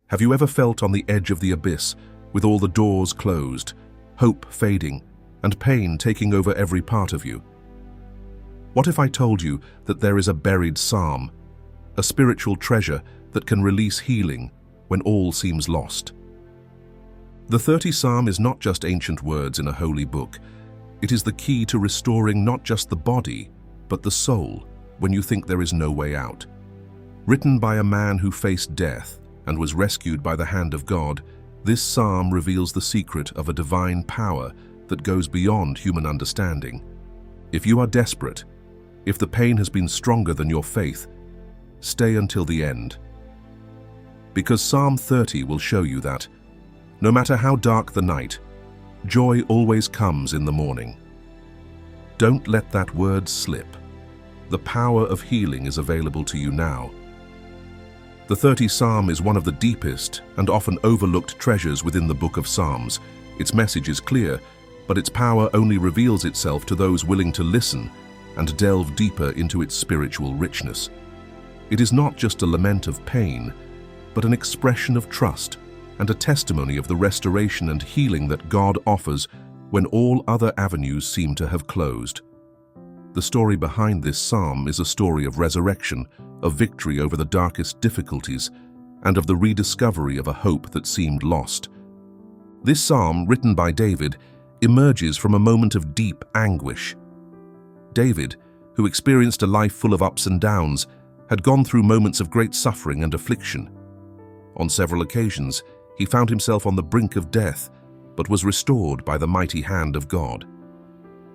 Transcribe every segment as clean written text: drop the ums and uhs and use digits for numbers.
Have you ever felt on the edge of the abyss, with all the doors closed, hope fading, and pain taking over every part of you? What if I told you that there is a buried psalm, a spiritual treasure that can release healing when all seems lost? The 30th Psalm is not just ancient words in a holy book. It is the key to restoring not just the body, but the soul when you think there is no way out. Written by a man who faced death and was rescued by the hand of God, this psalm reveals the secret of a divine power that goes beyond human understanding. If you are desperate, if the pain has been stronger than your faith, stay until the end. Because Psalm 30 will show you that, no matter how dark the night, joy always comes in the morning. Don't let that word slip. The power of healing is available to you now. The 30th Psalm is one of the deepest and often overlooked treasures within the Book of Psalms. Its message is clear, but its power only reveals itself to those willing to listen and delve deeper into its spiritual richness. It is not just a lament of pain, but an expression of trust and a testimony of the restoration and healing that God offers when all other avenues seem to have closed. The story behind this psalm is a story of resurrection, of victory over the darkest difficulties, and of the rediscovery of a hope that seemed lost. This psalm, written by David, emerges from a moment of deep anguish. David, who experienced a life full of ups and downs, had gone through moments of great suffering and affliction. On several occasions, he found himself on the brink of death, but was restored by the mighty hand of God.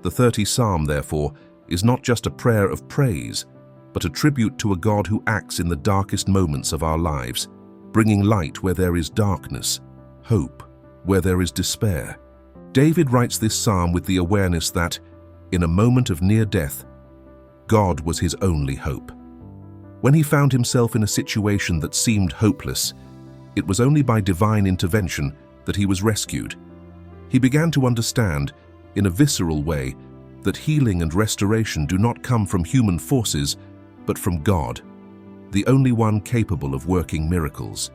The 30th Psalm, therefore, is not just a prayer of praise, but a tribute to a God who acts in the darkest moments of our lives, bringing light where there is darkness, hope where there is despair. David writes this psalm with the awareness that, in a moment of near death, God was his only hope. When he found himself in a situation that seemed hopeless, it was only by divine intervention that he was rescued. He began to understand, in a visceral way, that healing and restoration do not come from human forces, but from God, the only one capable of working miracles.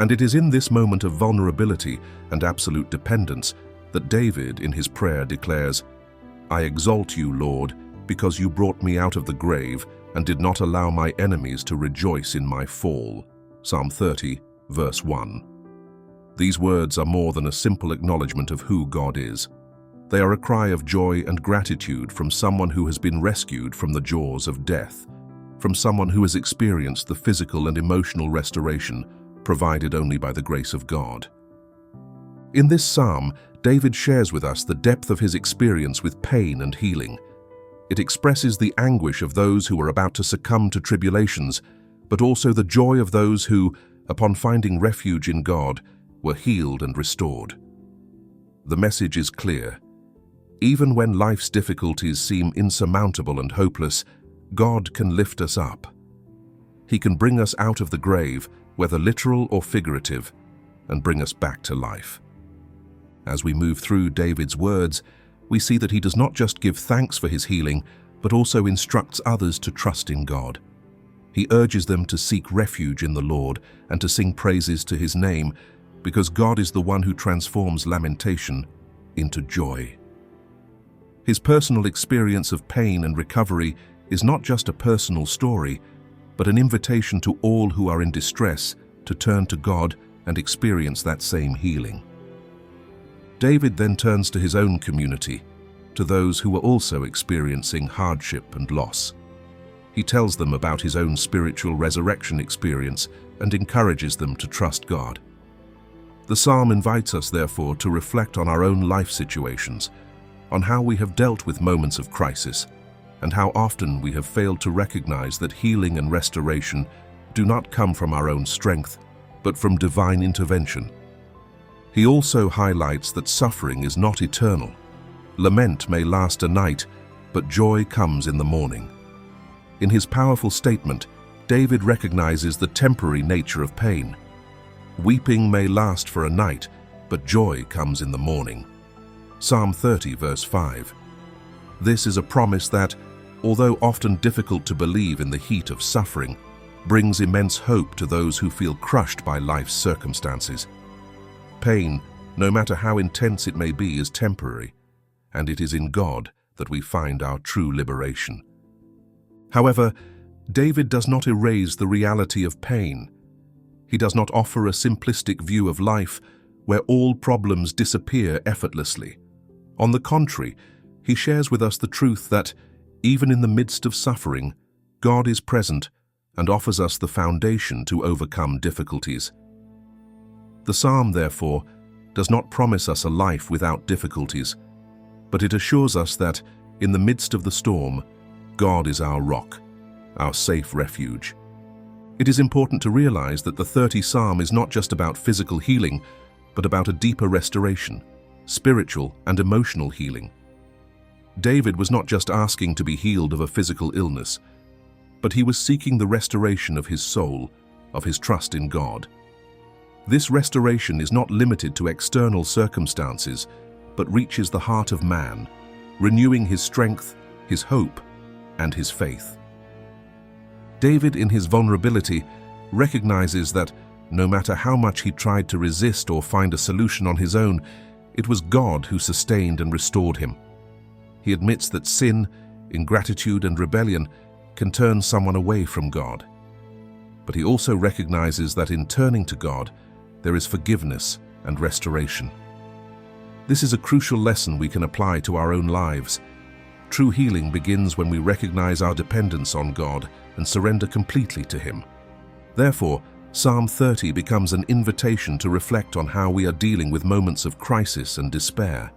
And it is in this moment of vulnerability and absolute dependence that David, in his prayer, declares, "I exalt you, Lord, because you brought me out of the grave and did not allow my enemies to rejoice in my fall." Psalm 30, verse 1. These words are more than a simple acknowledgement of who God is. They are a cry of joy and gratitude from someone who has been rescued from the jaws of death, from someone who has experienced the physical and emotional restoration provided only by the grace of God. In this psalm, David shares with us the depth of his experience with pain and healing. It expresses the anguish of those who are about to succumb to tribulations, but also the joy of those who, upon finding refuge in God, were healed and restored. The message is clear. Even when life's difficulties seem insurmountable and hopeless, God can lift us up. He can bring us out of the grave, whether literal or figurative, and bring us back to life. As we move through David's words, we see that he does not just give thanks for his healing, but also instructs others to trust in God. He urges them to seek refuge in the Lord and to sing praises to his name, because God is the one who transforms lamentation into joy. His personal experience of pain and recovery is not just a personal story, but an invitation to all who are in distress to turn to God and experience that same healing. David then turns to his own community, to those who are also experiencing hardship and loss. He tells them about his own spiritual resurrection experience and encourages them to trust God. The psalm invites us, therefore, to reflect on our own life situations, on how we have dealt with moments of crisis, and how often we have failed to recognize that healing and restoration do not come from our own strength, but from divine intervention. He also highlights that suffering is not eternal. Lament may last a night, but joy comes in the morning. In his powerful statement, David recognizes the temporary nature of pain. Weeping may last for a night, but joy comes in the morning. Psalm 30, verse 5. This is a promise that, although often difficult to believe in the heat of suffering, brings immense hope to those who feel crushed by life's circumstances. Pain, no matter how intense it may be, is temporary, and it is in God that we find our true liberation. However, David does not erase the reality of pain. He does not offer a simplistic view of life where all problems disappear effortlessly. On the contrary, he shares with us the truth that, even in the midst of suffering, God is present and offers us the foundation to overcome difficulties. The psalm, therefore, does not promise us a life without difficulties, but it assures us that, in the midst of the storm, God is our rock, our safe refuge. It is important to realize that the 30th Psalm is not just about physical healing, but about a deeper restoration, spiritual and emotional healing. David was not just asking to be healed of a physical illness, but he was seeking the restoration of his soul, of his trust in God. This restoration is not limited to external circumstances, but reaches the heart of man, renewing his strength, his hope, and his faith. David, in his vulnerability, recognizes that no matter how much he tried to resist or find a solution on his own, it was God who sustained and restored him. He admits that sin, ingratitude, and rebellion can turn someone away from God. But he also recognizes that in turning to God, there is forgiveness and restoration. This is a crucial lesson we can apply to our own lives. True healing begins when we recognize our dependence on God and surrender completely to Him. Therefore, Psalm 30 becomes an invitation to reflect on how we are dealing with moments of crisis and despair.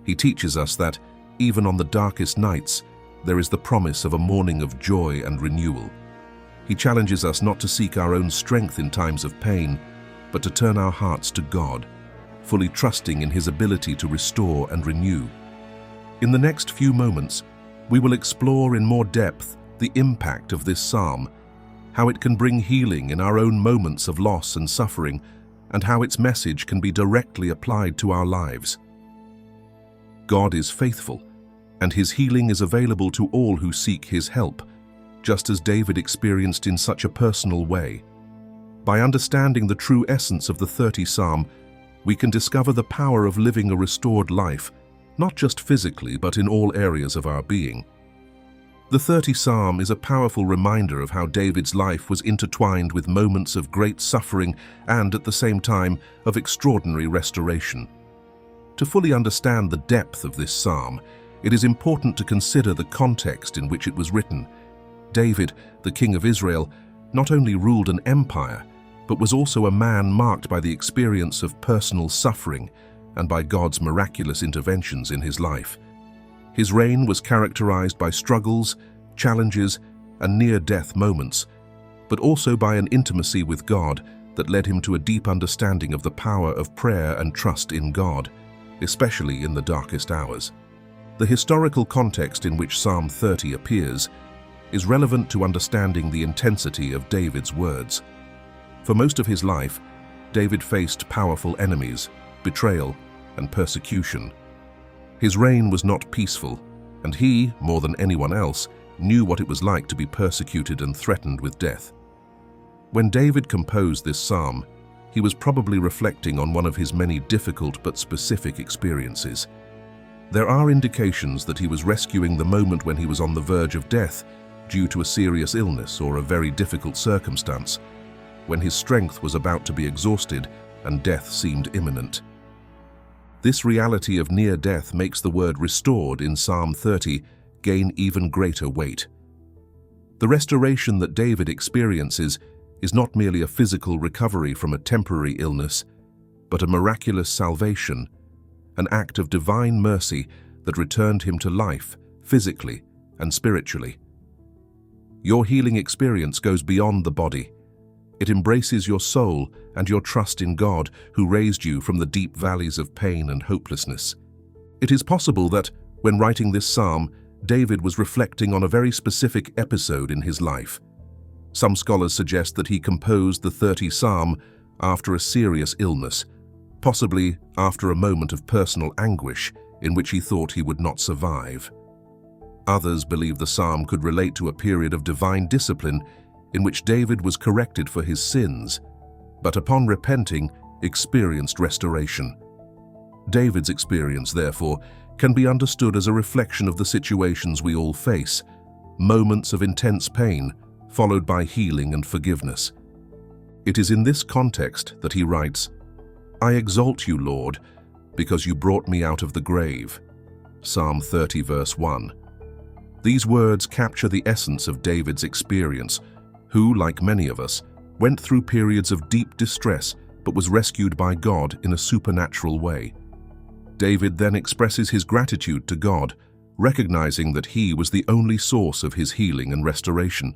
He teaches us that, even on the darkest nights, there is the promise of a morning of joy and renewal. He challenges us not to seek our own strength in times of pain, but to turn our hearts to God, fully trusting in His ability to restore and renew. In the next few moments, we will explore in more depth the impact of this psalm, how it can bring healing in our own moments of loss and suffering, and how its message can be directly applied to our lives. God is faithful, and His healing is available to all who seek His help, just as David experienced in such a personal way. By understanding the true essence of the 30th Psalm, we can discover the power of living a restored life, not just physically, but in all areas of our being. The 30th Psalm is a powerful reminder of how David's life was intertwined with moments of great suffering and, at the same time, of extraordinary restoration. To fully understand the depth of this psalm, it is important to consider the context in which it was written. David, the king of Israel, not only ruled an empire, but was also a man marked by the experience of personal suffering and by God's miraculous interventions in his life. His reign was characterized by struggles, challenges, and near-death moments, but also by an intimacy with God that led him to a deep understanding of the power of prayer and trust in God, especially in the darkest hours. The historical context in which Psalm 30 appears is relevant to understanding the intensity of David's words. For most of his life, David faced powerful enemies, betrayal, and persecution. His reign was not peaceful, and he, more than anyone else, knew what it was like to be persecuted and threatened with death. When David composed this psalm, he was probably reflecting on one of his many difficult but specific experiences. There are indications that he was rescuing the moment when he was on the verge of death due to a serious illness or a very difficult circumstance, when his strength was about to be exhausted and death seemed imminent. This reality of near death makes the word restored in Psalm 30 gain even greater weight. The restoration that David experiences is not merely a physical recovery from a temporary illness, but a miraculous salvation, an act of divine mercy that returned him to life, physically and spiritually. Your healing experience goes beyond the body. It embraces your soul and your trust in God, who raised you from the deep valleys of pain and hopelessness. It is possible that, when writing this psalm, David was reflecting on a very specific episode in his life. Some scholars suggest that he composed the 30th Psalm after a serious illness, possibly after a moment of personal anguish in which he thought he would not survive. Others believe the psalm could relate to a period of divine discipline in which David was corrected for his sins, but upon repenting, experienced restoration. David's experience, therefore, can be understood as a reflection of the situations we all face, moments of intense pain, followed by healing and forgiveness. It is in this context that he writes, "I exalt you, Lord, because you brought me out of the grave." Psalm 30, verse 1. These words capture the essence of David's experience, who, like many of us, went through periods of deep distress but was rescued by God in a supernatural way. David then expresses his gratitude to God, recognizing that he was the only source of his healing and restoration.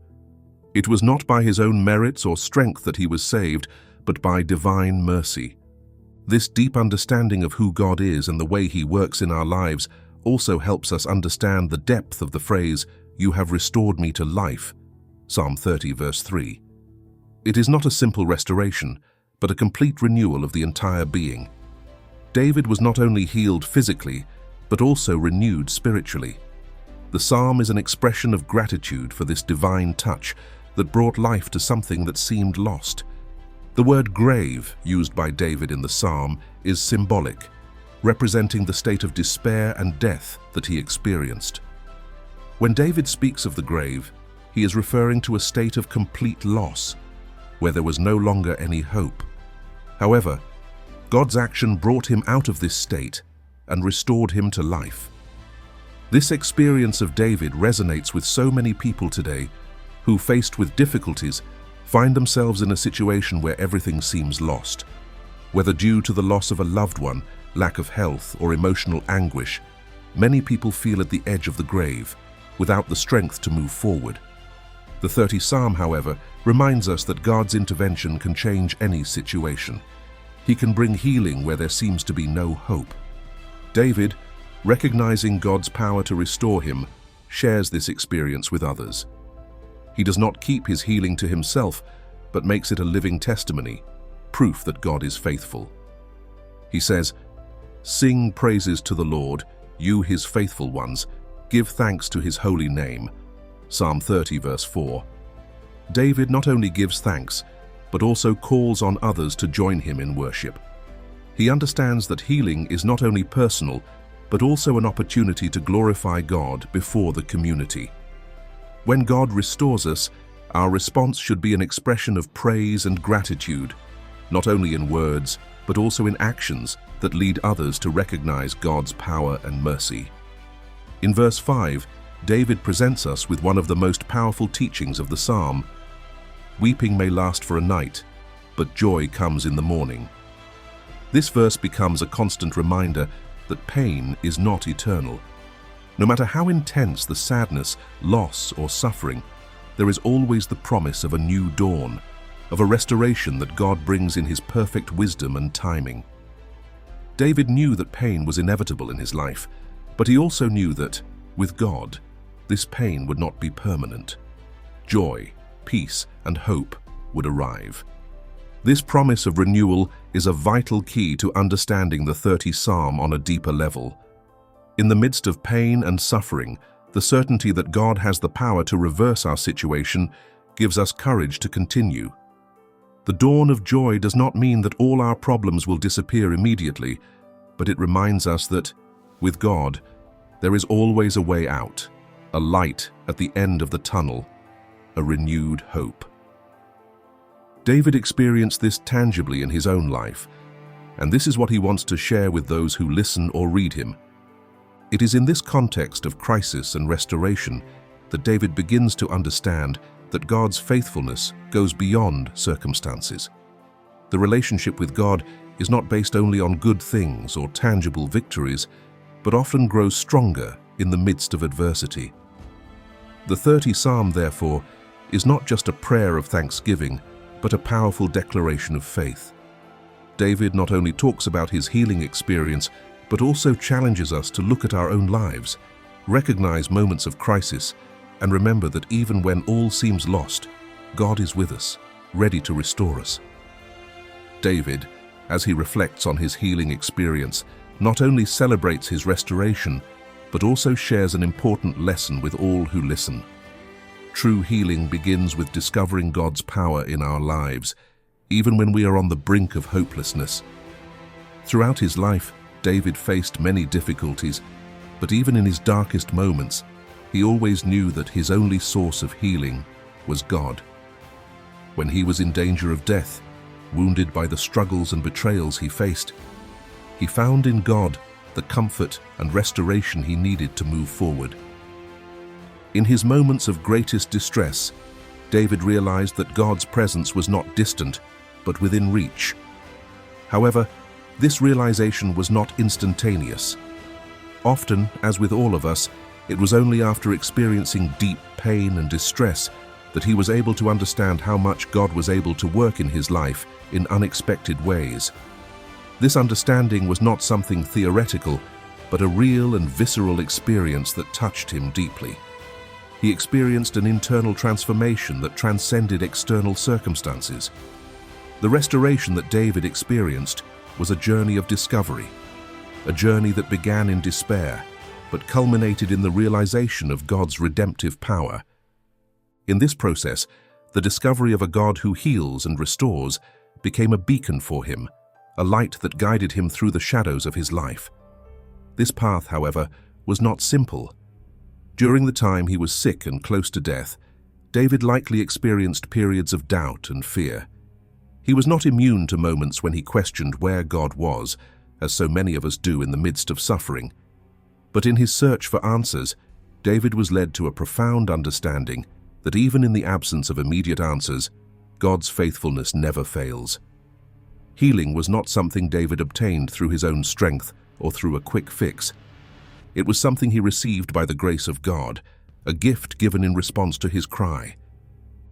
It was not by his own merits or strength that he was saved, but by divine mercy. This deep understanding of who God is and the way he works in our lives also helps us understand the depth of the phrase, "You have restored me to life," Psalm 30, verse 3. It is not a simple restoration, but a complete renewal of the entire being. David was not only healed physically, but also renewed spiritually. The psalm is an expression of gratitude for this divine touch that brought life to something that seemed lost. The word grave, used by David in the psalm, is symbolic, representing the state of despair and death that he experienced. When David speaks of the grave, he is referring to a state of complete loss, where there was no longer any hope. However, God's action brought him out of this state and restored him to life. This experience of David resonates with so many people today who, faced with difficulties, find themselves in a situation where everything seems lost. Whether due to the loss of a loved one, lack of health, or emotional anguish, many people feel at the edge of the grave, without the strength to move forward. The 30th Psalm, however, reminds us that God's intervention can change any situation. He can bring healing where there seems to be no hope. David, recognizing God's power to restore him, shares this experience with others. He does not keep his healing to himself, but makes it a living testimony, proof that God is faithful. He says, "Sing praises to the Lord, you his faithful ones, give thanks to his holy name." Psalm 30, verse 4. David not only gives thanks, but also calls on others to join him in worship. He understands that healing is not only personal, but also an opportunity to glorify God before the community. When God restores us, our response should be an expression of praise and gratitude, not only in words, but also in actions that lead others to recognize God's power and mercy. In verse 5, David presents us with one of the most powerful teachings of the psalm. "Weeping may last for a night, but joy comes in the morning." This verse becomes a constant reminder that pain is not eternal. No matter how intense the sadness, loss, or suffering, there is always the promise of a new dawn, of a restoration that God brings in his perfect wisdom and timing. David knew that pain was inevitable in his life, but he also knew that, with God, this pain would not be permanent. Joy, peace, and hope would arrive. This promise of renewal is a vital key to understanding the 30th Psalm on a deeper level. In the midst of pain and suffering, the certainty that God has the power to reverse our situation gives us courage to continue. The dawn of joy does not mean that all our problems will disappear immediately, but it reminds us that, with God, there is always a way out, a light at the end of the tunnel, a renewed hope. David experienced this tangibly in his own life, and this is what he wants to share with those who listen or read him. It is in this context of crisis and restoration that David begins to understand that God's faithfulness goes beyond circumstances. The relationship with God is not based only on good things or tangible victories, but often grows stronger in the midst of adversity. The 30th Psalm, therefore, is not just a prayer of thanksgiving, but a powerful declaration of faith. David not only talks about his healing experience, but also challenges us to look at our own lives, recognize moments of crisis, and remember that even when all seems lost, God is with us, ready to restore us. David, as he reflects on his healing experience, not only celebrates his restoration, but also shares an important lesson with all who listen. True healing begins with discovering God's power in our lives, even when we are on the brink of hopelessness. Throughout his life, David faced many difficulties, but even in his darkest moments, he always knew that his only source of healing was God. When he was in danger of death, wounded by the struggles and betrayals he faced, he found in God the comfort and restoration he needed to move forward. In his moments of greatest distress, David realized that God's presence was not distant, but within reach. However, this realization was not instantaneous. Often, as with all of us, it was only after experiencing deep pain and distress that he was able to understand how much God was able to work in his life in unexpected ways. This understanding was not something theoretical, but a real and visceral experience that touched him deeply. He experienced an internal transformation that transcended external circumstances. The restoration that David experienced was a journey of discovery, a journey that began in despair, but culminated in the realization of God's redemptive power. In this process, the discovery of a God who heals and restores became a beacon for him, a light that guided him through the shadows of his life. This path, however, was not simple. During the time he was sick and close to death, David likely experienced periods of doubt and fear. He was not immune to moments when he questioned where God was, as so many of us do in the midst of suffering. But in his search for answers, David was led to a profound understanding that even in the absence of immediate answers, God's faithfulness never fails. Healing was not something David obtained through his own strength or through a quick fix. It was something he received by the grace of God, a gift given in response to his cry.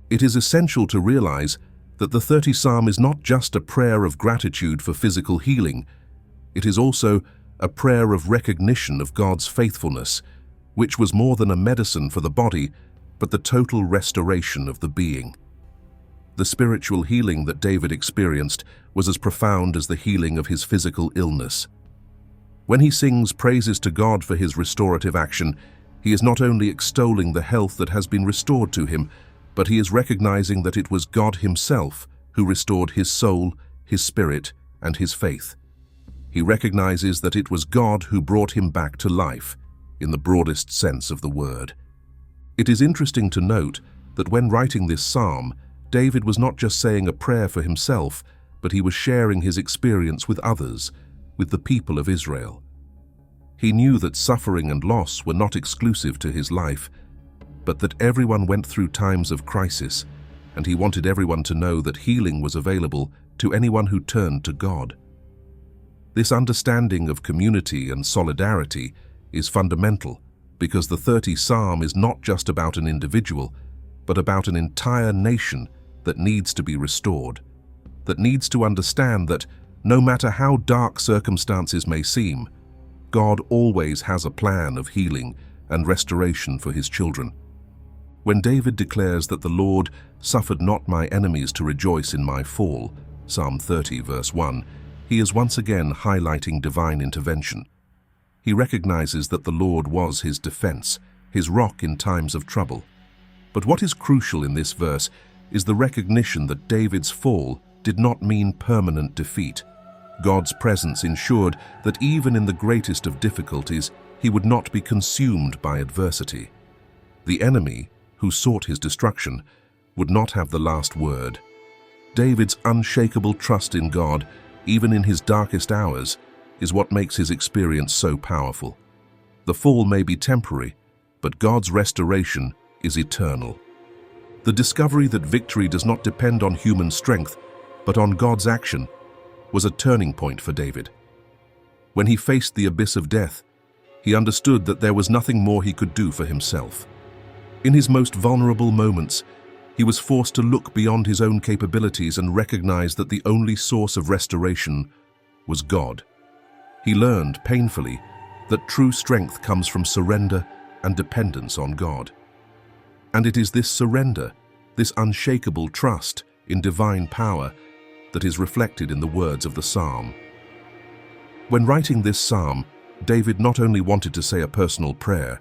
It is essential to realize that the 30th Psalm is not just a prayer of gratitude for physical healing. It is also a prayer of recognition of God's faithfulness, which was more than a medicine for the body, but the total restoration of the being. The spiritual healing that David experienced was as profound as the healing of his physical illness. When he sings praises to God for his restorative action, he is not only extolling the health that has been restored to him, but he is recognizing that it was God himself who restored his soul, his spirit, and his faith. He recognizes that it was God who brought him back to life, in the broadest sense of the word. It is interesting to note that when writing this psalm, David was not just saying a prayer for himself, but he was sharing his experience with others, with the people of Israel. He knew that suffering and loss were not exclusive to his life, but that everyone went through times of crisis, and he wanted everyone to know that healing was available to anyone who turned to God. This understanding of community and solidarity is fundamental because the 30th Psalm is not just about an individual, but about an entire nation that needs to be restored, that needs to understand that no matter how dark circumstances may seem, God always has a plan of healing and restoration for his children. When David declares that the Lord suffered not my enemies to rejoice in my fall, Psalm 30 verse 1, he is once again highlighting divine intervention. He recognizes that the Lord was his defense, his rock in times of trouble. But what is crucial in this verse is the recognition that David's fall did not mean permanent defeat. God's presence ensured that even in the greatest of difficulties, he would not be consumed by adversity. The enemy, who sought his destruction, would not have the last word. David's unshakable trust in God, even in his darkest hours, is what makes his experience so powerful. The fall may be temporary, but God's restoration is eternal. The discovery that victory does not depend on human strength, but on God's action, was a turning point for David. When he faced the abyss of death, he understood that there was nothing more he could do for himself. In his most vulnerable moments, he was forced to look beyond his own capabilities and recognize that the only source of restoration was God. He learned, painfully, that true strength comes from surrender and dependence on God. And it is this surrender, this unshakable trust in divine power, that is reflected in the words of the psalm. When writing this psalm, David not only wanted to say a personal prayer,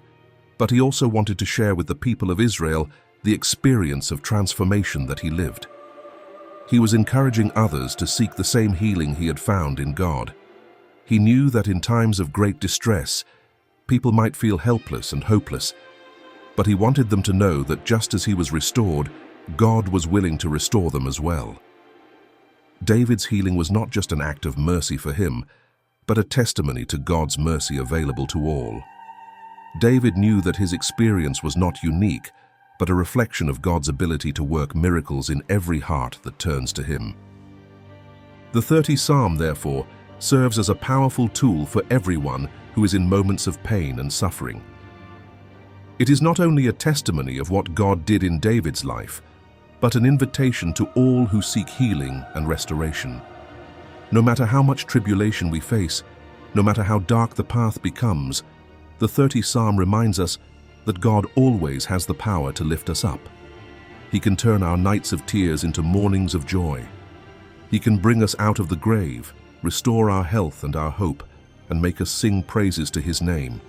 but he also wanted to share with the people of Israel the experience of transformation that he lived. He was encouraging others to seek the same healing he had found in God. He knew that in times of great distress, people might feel helpless and hopeless, but he wanted them to know that just as he was restored, God was willing to restore them as well. David's healing was not just an act of mercy for him, but a testimony to God's mercy available to all. David knew that his experience was not unique, but a reflection of God's ability to work miracles in every heart that turns to him. The 30th Psalm, therefore, serves as a powerful tool for everyone who is in moments of pain and suffering. It is not only a testimony of what God did in David's life, but an invitation to all who seek healing and restoration. No matter how much tribulation we face, no matter how dark the path becomes, the 30th Psalm reminds us that God always has the power to lift us up. He can turn our nights of tears into mornings of joy. He can bring us out of the grave, restore our health and our hope, and make us sing praises to His name,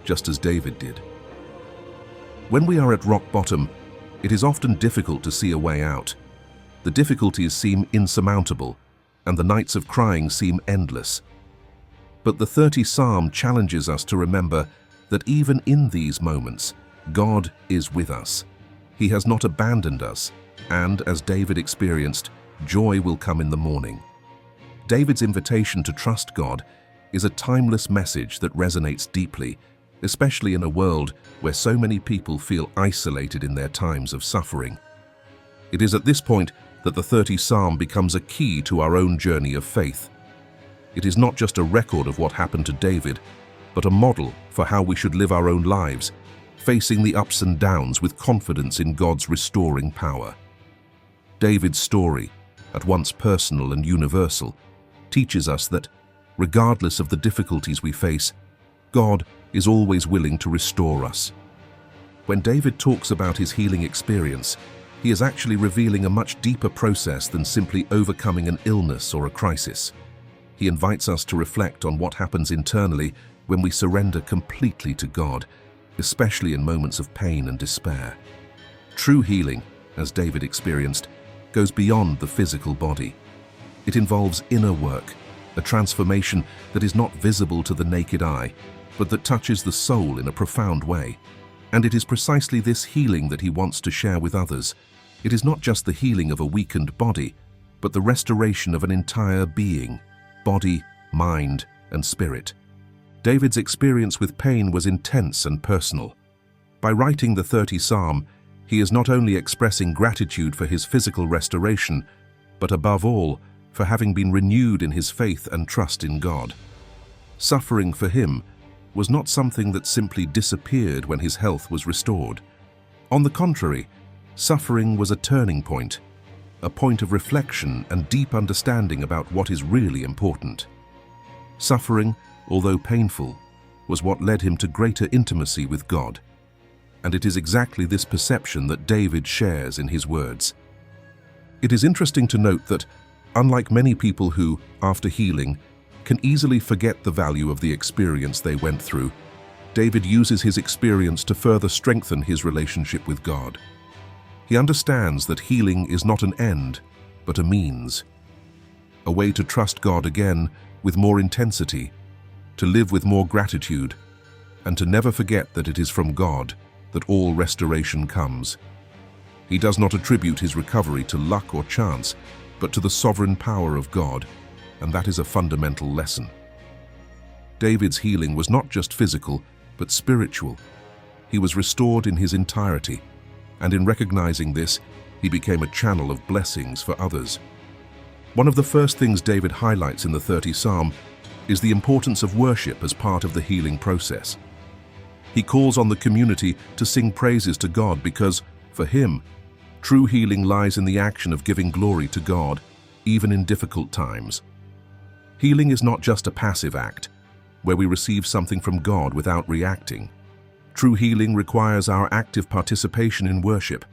just as David did. When we are at rock bottom, it is often difficult to see a way out. The difficulties seem insurmountable, and the nights of crying seem endless. But the 30th Psalm challenges us to remember that even in these moments, God is with us. He has not abandoned us, and as David experienced, joy will come in the morning. David's invitation to trust God is a timeless message that resonates deeply, especially in a world where so many people feel isolated in their times of suffering. It is at this point that the 30th Psalm becomes a key to our own journey of faith. It is not just a record of what happened to David, but a model for how we should live our own lives, facing the ups and downs with confidence in God's restoring power. David's story, at once personal and universal, teaches us that, regardless of the difficulties we face, God is always willing to restore us. When David talks about his healing experience, he is actually revealing a much deeper process than simply overcoming an illness or a crisis. He invites us to reflect on what happens internally when we surrender completely to God, especially in moments of pain and despair. True healing, as David experienced, goes beyond the physical body. It involves inner work, a transformation that is not visible to the naked eye, but that touches the soul in a profound way. And it is precisely this healing that he wants to share with others. It is not just the healing of a weakened body, but the restoration of an entire being, body, mind, and spirit. David's experience with pain was intense and personal. By writing the 30th Psalm, he is not only expressing gratitude for his physical restoration, but above all, for having been renewed in his faith and trust in God. Suffering for him was not something that simply disappeared when his health was restored. On the contrary, suffering was a turning point, a point of reflection and deep understanding about what is really important. Suffering, although painful, was what led him to greater intimacy with God. And it is exactly this perception that David shares in his words. It is interesting to note that, unlike many people who, after healing, can easily forget the value of the experience they went through, David uses his experience to further strengthen his relationship with God. He understands that healing is not an end, but a means, a way to trust God again with more intensity, to live with more gratitude, and to never forget that it is from God that all restoration comes. He does not attribute his recovery to luck or chance, but to the sovereign power of God, and that is a fundamental lesson. David's healing was not just physical, but spiritual. He was restored in his entirety, and in recognizing this, he became a channel of blessings for others. One of the first things David highlights in the 30th Psalm is the importance of worship as part of the healing process. He calls on the community to sing praises to God because, for him, true healing lies in the action of giving glory to God, even in difficult times. Healing is not just a passive act, where we receive something from God without reacting. True healing requires our active participation in worship,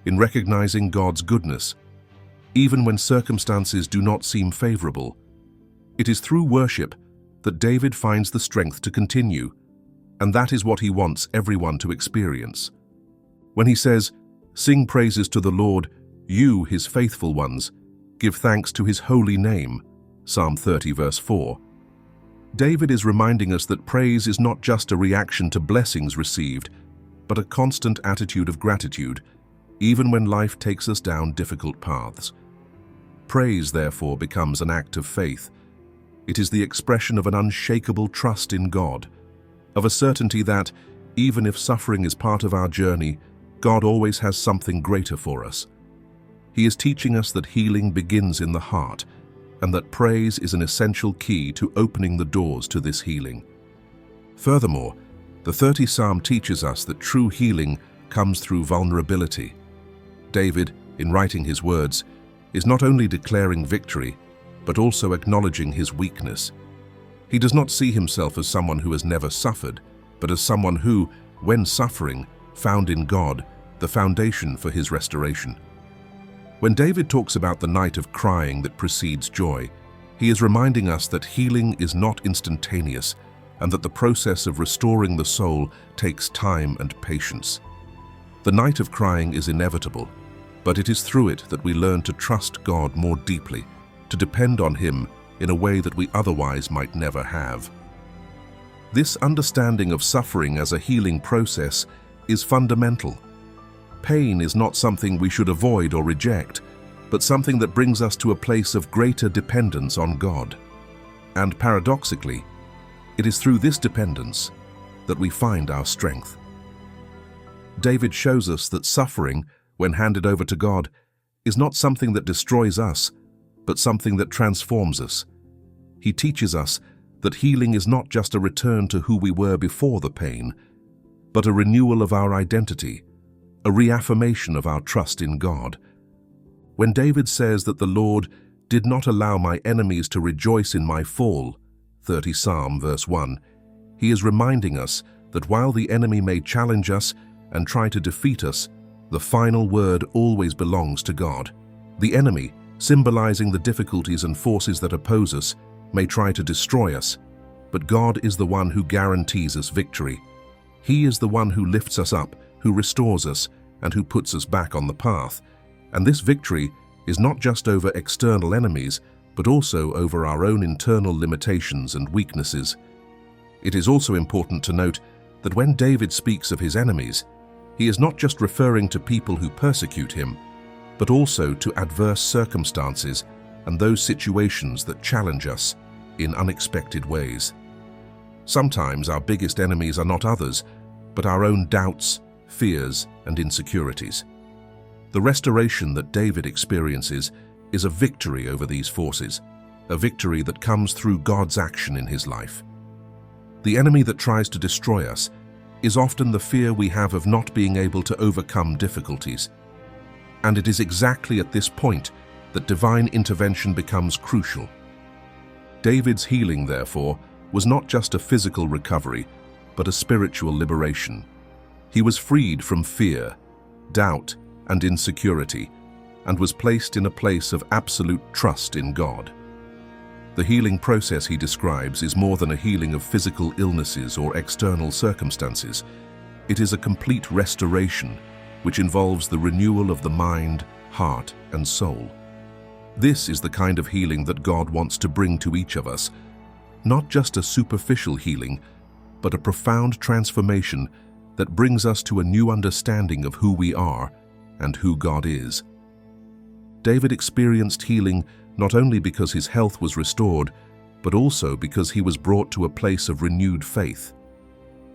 in recognizing God's goodness, even when circumstances do not seem favorable. It is through worship that David finds the strength to continue, and that is what he wants everyone to experience. When he says, Sing praises to the Lord, you, his faithful ones. Give thanks to his holy name. Psalm 30, verse 4. David is reminding us that praise is not just a reaction to blessings received, but a constant attitude of gratitude, even when life takes us down difficult paths. Praise, therefore, becomes an act of faith. It is the expression of an unshakable trust in God, of a certainty that, even if suffering is part of our journey, God always has something greater for us. He is teaching us that healing begins in the heart, and that praise is an essential key to opening the doors to this healing. Furthermore, the 30th Psalm teaches us that true healing comes through vulnerability. David, in writing his words, is not only declaring victory, but also acknowledging his weakness. He does not see himself as someone who has never suffered, but as someone who, when suffering, found in God the foundation for his restoration. When David talks about the night of crying that precedes joy, he is reminding us that healing is not instantaneous and that the process of restoring the soul takes time and patience. The night of crying is inevitable, but it is through it that we learn to trust God more deeply, to depend on him in a way that we otherwise might never have. This understanding of suffering as a healing process is fundamental. Pain is not something we should avoid or reject, but something that brings us to a place of greater dependence on God. And paradoxically, it is through this dependence that we find our strength. David shows us that suffering, when handed over to God, is not something that destroys us, but something that transforms us. He teaches us that healing is not just a return to who we were before the pain, but a renewal of our identity, a reaffirmation of our trust in God. When David says that the Lord did not allow my enemies to rejoice in my fall, 30 Psalm verse 1, he is reminding us that while the enemy may challenge us and try to defeat us, the final word always belongs to God. The enemy, symbolizing the difficulties and forces that oppose us, may try to destroy us, but God is the one who guarantees us victory. He is the one who lifts us up, who restores us, and who puts us back on the path. And this victory is not just over external enemies, but also over our own internal limitations and weaknesses. It is also important to note that when David speaks of his enemies, he is not just referring to people who persecute him, but also to adverse circumstances and those situations that challenge us in unexpected ways. Sometimes our biggest enemies are not others, but our own doubts, fears, and insecurities. The restoration that David experiences is a victory over these forces, a victory that comes through God's action in his life. The enemy that tries to destroy us is often the fear we have of not being able to overcome difficulties. And it is exactly at this point that divine intervention becomes crucial. David's healing, therefore, was not just a physical recovery, but a spiritual liberation. He was freed from fear, doubt, and insecurity, and was placed in a place of absolute trust in God. The healing process he describes is more than a healing of physical illnesses or external circumstances. It is a complete restoration, which involves the renewal of the mind, heart, and soul. This is the kind of healing that God wants to bring to each of us, not just a superficial healing, but a profound transformation that brings us to a new understanding of who we are and who God is. David experienced healing not only because his health was restored, but also because he was brought to a place of renewed faith.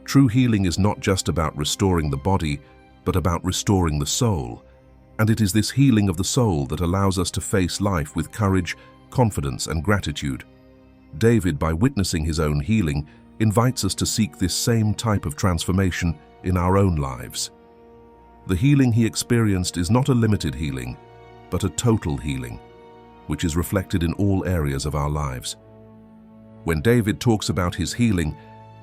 True healing is not just about restoring the body, but about restoring the soul. And it is this healing of the soul that allows us to face life with courage, confidence, and gratitude. David, by witnessing his own healing, invites us to seek this same type of transformation in our own lives. The healing he experienced is not a limited healing, but a total healing, which is reflected in all areas of our lives. When David talks about his healing,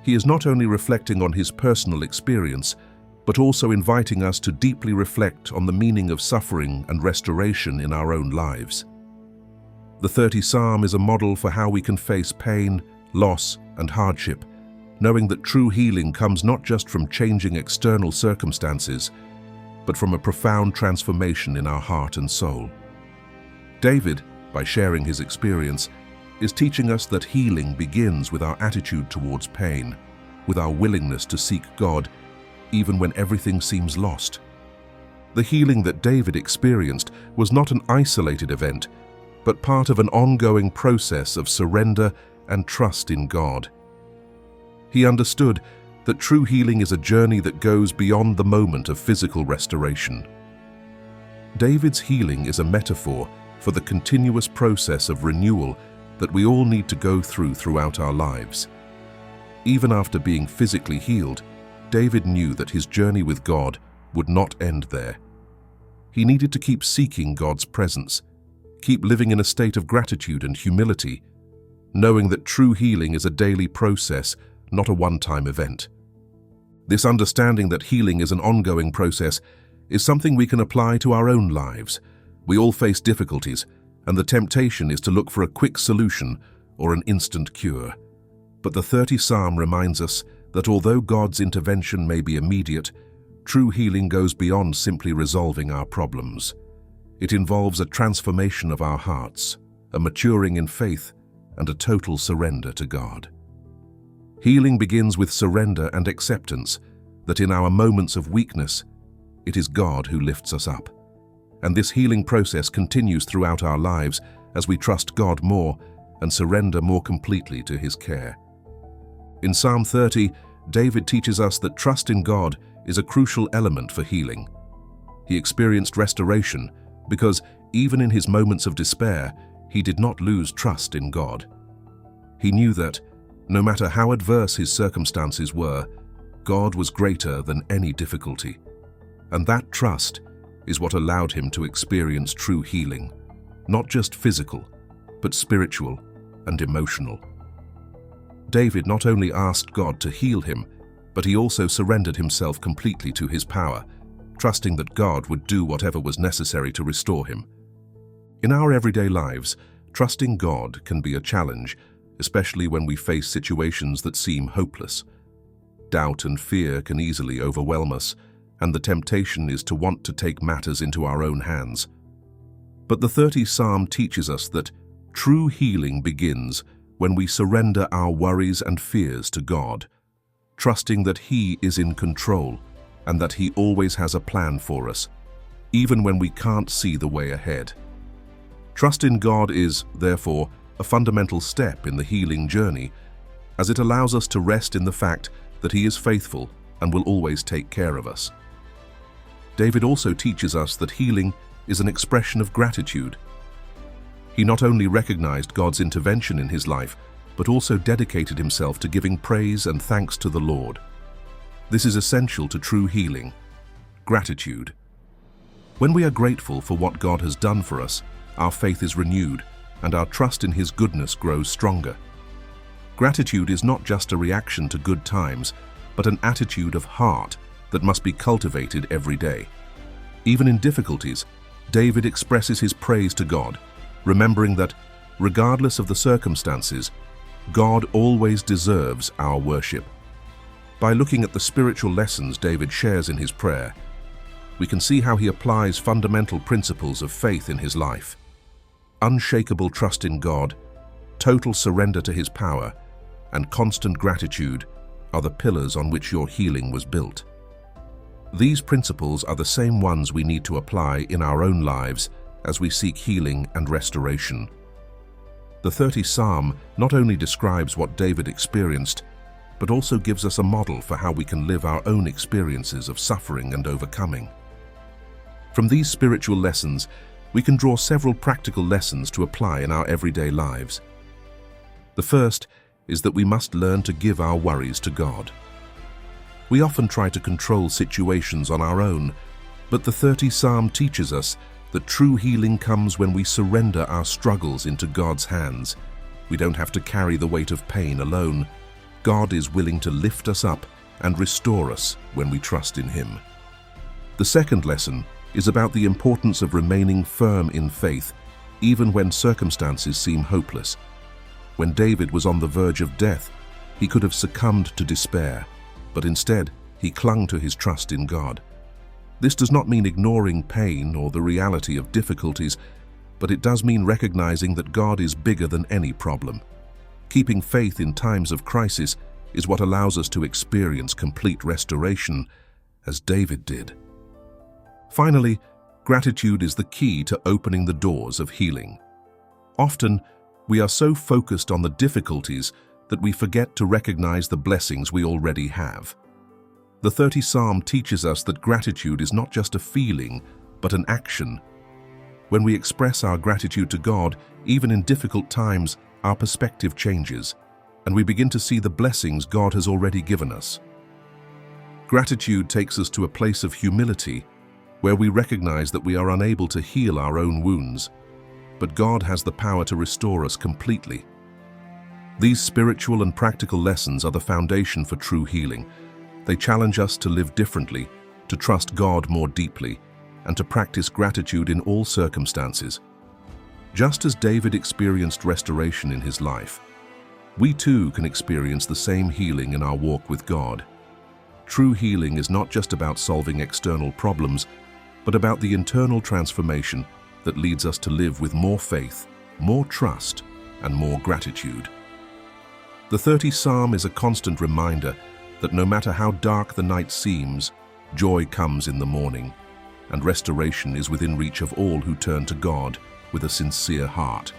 he is not only reflecting on his personal experience, but also inviting us to deeply reflect on the meaning of suffering and restoration in our own lives. The 30th Psalm is a model for how we can face pain, loss, and hardship, knowing that true healing comes not just from changing external circumstances, but from a profound transformation in our heart and soul. David, by sharing his experience, is teaching us that healing begins with our attitude towards pain, with our willingness to seek God, even when everything seems lost. The healing that David experienced was not an isolated event, but part of an ongoing process of surrender and trust in God. He understood that true healing is a journey that goes beyond the moment of physical restoration. David's healing is a metaphor for the continuous process of renewal that we all need to go through throughout our lives. Even after being physically healed, David knew that his journey with God would not end there. He needed to keep seeking God's presence, keep living in a state of gratitude and humility, knowing that true healing is a daily process, not a one-time event. This understanding that healing is an ongoing process is something we can apply to our own lives. We all face difficulties, and the temptation is to look for a quick solution or an instant cure. But the 30th Psalm reminds us that although God's intervention may be immediate, true healing goes beyond simply resolving our problems. It involves a transformation of our hearts, a maturing in faith, and a total surrender to God. Healing begins with surrender and acceptance that in our moments of weakness, it is God who lifts us up. And this healing process continues throughout our lives as we trust God more and surrender more completely to His care. In Psalm 30, David teaches us that trust in God is a crucial element for healing. He experienced restoration because, even in his moments of despair, he did not lose trust in God. He knew that, no matter how adverse his circumstances were, God was greater than any difficulty. And that trust is what allowed him to experience true healing, not just physical, but spiritual and emotional. David not only asked God to heal him, but he also surrendered himself completely to His power, trusting that God would do whatever was necessary to restore him. In our everyday lives, trusting God can be a challenge, especially when we face situations that seem hopeless. Doubt and fear can easily overwhelm us, and the temptation is to want to take matters into our own hands. But the 30th Psalm teaches us that true healing begins when we surrender our worries and fears to God, trusting that He is in control and that He always has a plan for us, even when we can't see the way ahead. Trust in God is, therefore, a fundamental step in the healing journey, as it allows us to rest in the fact that He is faithful and will always take care of us. David also teaches us that healing is an expression of gratitude. He not only recognized God's intervention in his life, but also dedicated himself to giving praise and thanks to the Lord. This is essential to true healing: gratitude. When we are grateful for what God has done for us, our faith is renewed and our trust in His goodness grows stronger. Gratitude is not just a reaction to good times, but an attitude of heart that must be cultivated every day. Even in difficulties, David expresses his praise to God, remembering that, regardless of the circumstances, God always deserves our worship. By looking at the spiritual lessons David shares in his prayer, we can see how he applies fundamental principles of faith in his life. Unshakable trust in God, total surrender to His power, and constant gratitude are the pillars on which your healing was built. These principles are the same ones we need to apply in our own lives as we seek healing and restoration. The 30th Psalm not only describes what David experienced, but also gives us a model for how we can live our own experiences of suffering and overcoming. From these spiritual lessons, we can draw several practical lessons to apply in our everyday lives. The first is that we must learn to give our worries to God. We often try to control situations on our own, but the 30th Psalm teaches us that true healing comes when we surrender our struggles into God's hands. We don't have to carry the weight of pain alone. God is willing to lift us up and restore us when we trust in Him. The second lesson is about the importance of remaining firm in faith, even when circumstances seem hopeless. When David was on the verge of death, he could have succumbed to despair, but instead he clung to his trust in God. This does not mean ignoring pain or the reality of difficulties, but it does mean recognizing that God is bigger than any problem. Keeping faith in times of crisis is what allows us to experience complete restoration, as David did. Finally, gratitude is the key to opening the doors of healing. Often, we are so focused on the difficulties that we forget to recognize the blessings we already have. The 30th Psalm teaches us that gratitude is not just a feeling, but an action. When we express our gratitude to God, even in difficult times, our perspective changes, and we begin to see the blessings God has already given us. Gratitude takes us to a place of humility, where we recognize that we are unable to heal our own wounds, but God has the power to restore us completely. These spiritual and practical lessons are the foundation for true healing. They challenge us to live differently, to trust God more deeply, and to practice gratitude in all circumstances. Just as David experienced restoration in his life, we too can experience the same healing in our walk with God. True healing is not just about solving external problems, but about the internal transformation that leads us to live with more faith, more trust, and more gratitude. The 30th Psalm is a constant reminder that no matter how dark the night seems, joy comes in the morning, and restoration is within reach of all who turn to God with a sincere heart.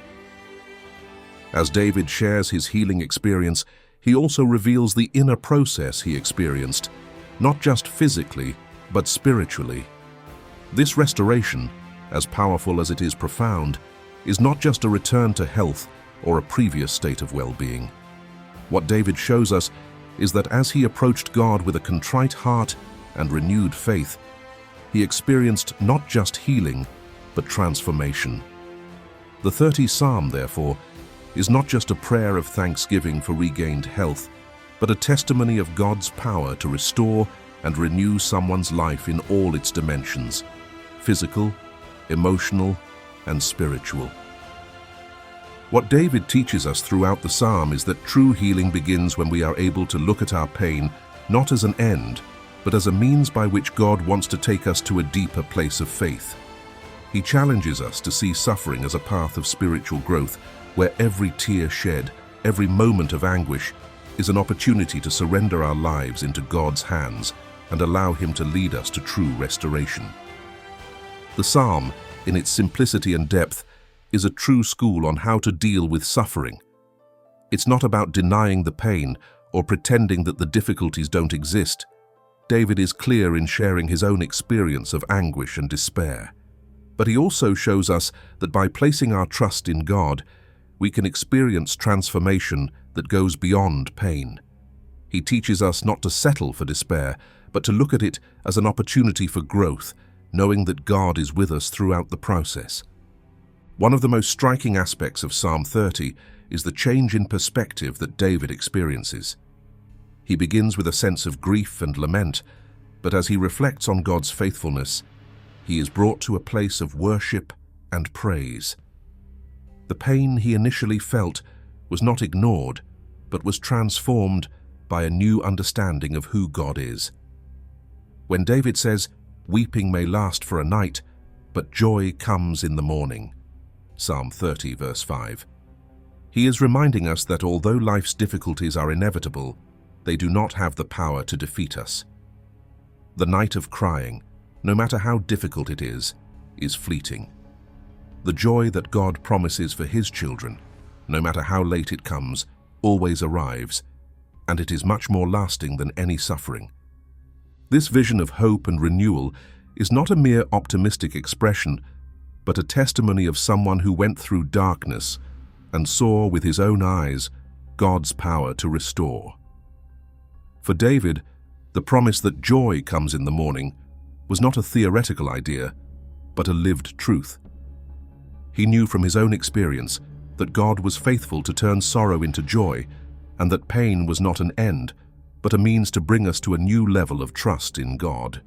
As David shares his healing experience, he also reveals the inner process he experienced, not just physically, but spiritually. This restoration, as powerful as it is profound, is not just a return to health or a previous state of well-being. What David shows us is that as he approached God with a contrite heart and renewed faith, he experienced not just healing, but transformation. The 30th Psalm, therefore, is not just a prayer of thanksgiving for regained health, but a testimony of God's power to restore and renew someone's life in all its dimensions: physical, emotional, and spiritual. What David teaches us throughout the psalm is that true healing begins when we are able to look at our pain not as an end, but as a means by which God wants to take us to a deeper place of faith. He challenges us to see suffering as a path of spiritual growth, where every tear shed, every moment of anguish, is an opportunity to surrender our lives into God's hands and allow Him to lead us to true restoration. The psalm, in its simplicity and depth, is a true school on how to deal with suffering. It's not about denying the pain or pretending that the difficulties don't exist. David is clear in sharing his own experience of anguish and despair. But he also shows us that by placing our trust in God, we can experience transformation that goes beyond pain. He teaches us not to settle for despair, but to look at it as an opportunity for growth, knowing that God is with us throughout the process. One of the most striking aspects of Psalm 30 is the change in perspective that David experiences. He begins with a sense of grief and lament, but as he reflects on God's faithfulness, he is brought to a place of worship and praise. The pain he initially felt was not ignored, but was transformed by a new understanding of who God is. When David says, "Weeping may last for a night, but joy comes in the morning," Psalm 30, verse 5, he is reminding us that although life's difficulties are inevitable, they do not have the power to defeat us. The night of crying, no matter how difficult it is fleeting. The joy that God promises for His children, no matter how late it comes, always arrives, and it is much more lasting than any suffering. This vision of hope and renewal is not a mere optimistic expression, but a testimony of someone who went through darkness and saw with his own eyes God's power to restore. For David, the promise that joy comes in the morning was not a theoretical idea, but a lived truth. He knew from his own experience that God was faithful to turn sorrow into joy, and that pain was not an end, but a means to bring us to a new level of trust in God.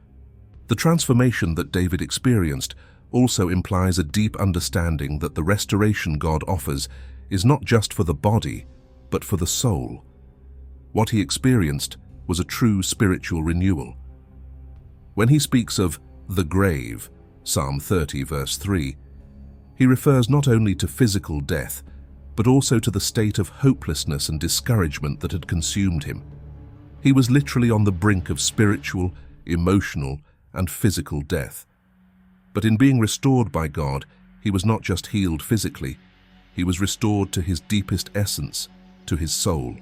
The transformation that David experienced also implies a deep understanding that the restoration God offers is not just for the body, but for the soul. What he experienced was a true spiritual renewal. When he speaks of the grave, Psalm 30 verse 3, he refers not only to physical death, but also to the state of hopelessness and discouragement that had consumed him. He was literally on the brink of spiritual, emotional, and physical death. But in being restored by God, he was not just healed physically, he was restored to his deepest essence, to his soul.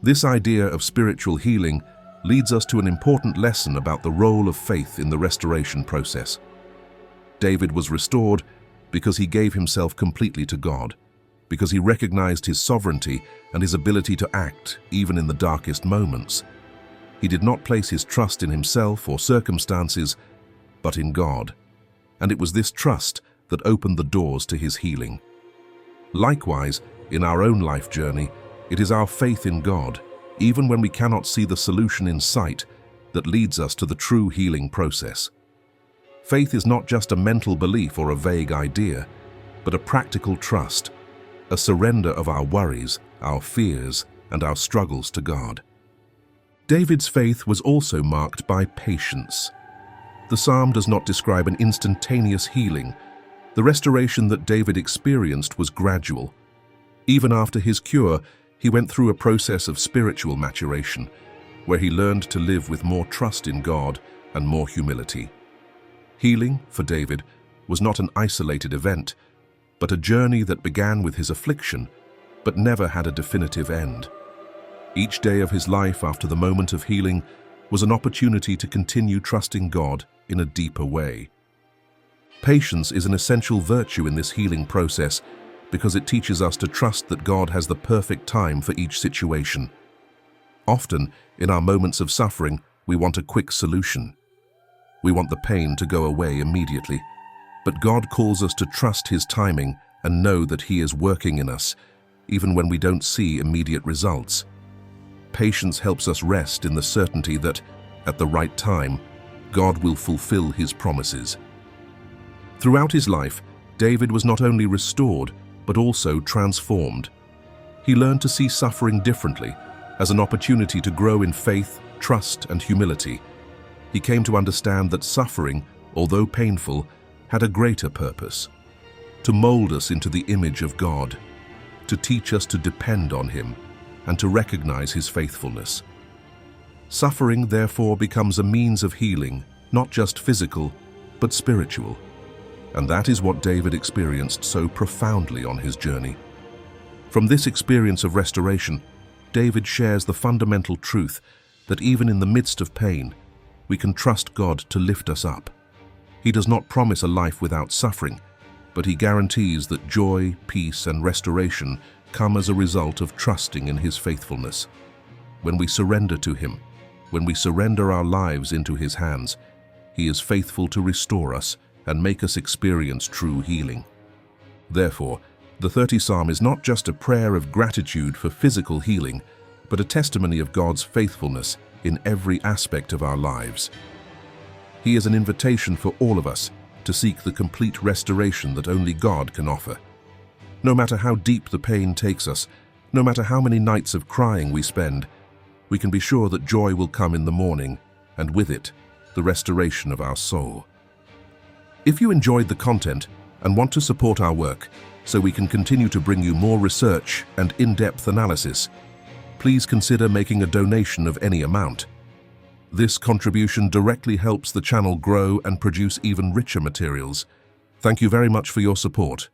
This idea of spiritual healing leads us to an important lesson about the role of faith in the restoration process. David was restored because he gave himself completely to God, because he recognized his sovereignty and his ability to act even in the darkest moments. He did not place his trust in himself or circumstances, but in God. And it was this trust that opened the doors to his healing. Likewise, in our own life journey, it is our faith in God, even when we cannot see the solution in sight, that leads us to the true healing process. Faith is not just a mental belief or a vague idea, but a practical trust, a surrender of our worries, our fears, and our struggles to God. David's faith was also marked by patience. The psalm does not describe an instantaneous healing. The restoration that David experienced was gradual. Even after his cure, he went through a process of spiritual maturation, where he learned to live with more trust in God and more humility. Healing, for David, was not an isolated event, but a journey that began with his affliction, but never had a definitive end. Each day of his life after the moment of healing was an opportunity to continue trusting God in a deeper way. Patience is an essential virtue in this healing process because it teaches us to trust that God has the perfect time for each situation. Often, in our moments of suffering, we want a quick solution. We want the pain to go away immediately, but God calls us to trust His timing and know that He is working in us, even when we don't see immediate results. Patience helps us rest in the certainty that, at the right time, God will fulfill His promises. Throughout his life, David was not only restored, but also transformed. He learned to see suffering differently, as an opportunity to grow in faith, trust, and humility. He came to understand that suffering, although painful, had a greater purpose: to mold us into the image of God, to teach us to depend on Him, and to recognize His faithfulness. Suffering, therefore, becomes a means of healing, not just physical, but spiritual. And that is what David experienced so profoundly on his journey. From this experience of restoration, David shares the fundamental truth that even in the midst of pain, we can trust God to lift us up. He does not promise a life without suffering, but He guarantees that joy, peace, and restoration come as a result of trusting in His faithfulness. When we surrender to Him, when we surrender our lives into His hands, He is faithful to restore us and make us experience true healing. Therefore, the 30th Psalm is not just a prayer of gratitude for physical healing, but a testimony of God's faithfulness in every aspect of our lives. He is an invitation for all of us to seek the complete restoration that only God can offer. No matter how deep the pain takes us, no matter how many nights of crying we spend, we can be sure that joy will come in the morning, and with it, the restoration of our soul. If you enjoyed the content and want to support our work so we can continue to bring you more research and in-depth analysis, please consider making a donation of any amount. This contribution directly helps the channel grow and produce even richer materials. Thank you very much for your support.